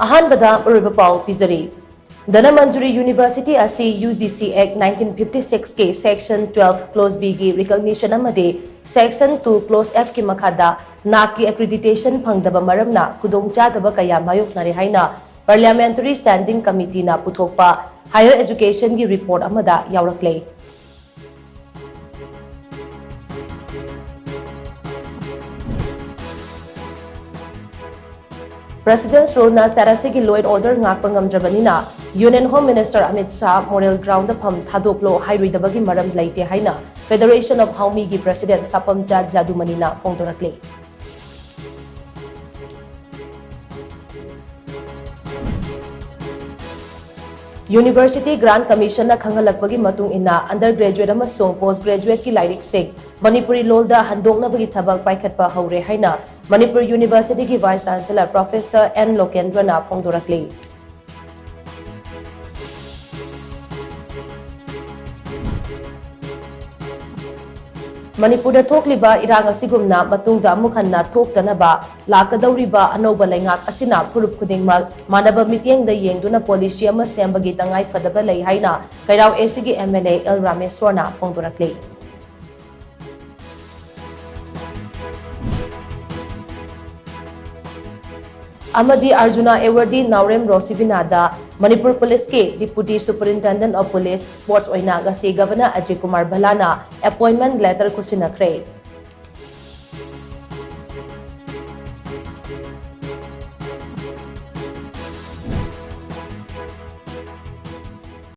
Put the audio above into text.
Ahanbada Uribapal Pizari. Dhanamanduri University asi UGC Act 1956 ke Section 12 Clause B ki recognition amade Section 2 Clause F ki makhada naki accreditation phangdaba maramna khudongchadaba kaya mayoknare haina Parliamentary Standing Committee na puthokpa Higher Education ki report amada yaurakle. President's role na starasigi law and order ngakpangam drabanina Union Home Minister Amit Shah moral ground the pham thadoklo hairuidabagi maram laite haina Federation of Haumi gi President Sapam Jad Jadumanina phongdorakle. University Grant Commission na khangalakbagi matung ina undergraduate amasung postgraduate ki lairik sing Manipuri lolda handokna bagi thabak paikhatpa haure haina Manipur University ki Vice Chancellor Professor N Lokendra na phongdorakle. Manipur da thokliba irang asigumna matungda amukhanna thoktanaba lakadauriba anoba laingak asina phurup khudingmak manaba mityeng da yengduna policy ama sembagi tangai fadaba lei haina kairau ACG MLA L Rameswarna phongdorakle. Amadi Arjuna Awardee Naurem Rosibinada Manipur Police ke Deputy Superintendent of Police Sports oina gasi Governor Ajay Kumar Balana appointment letter kusinakre.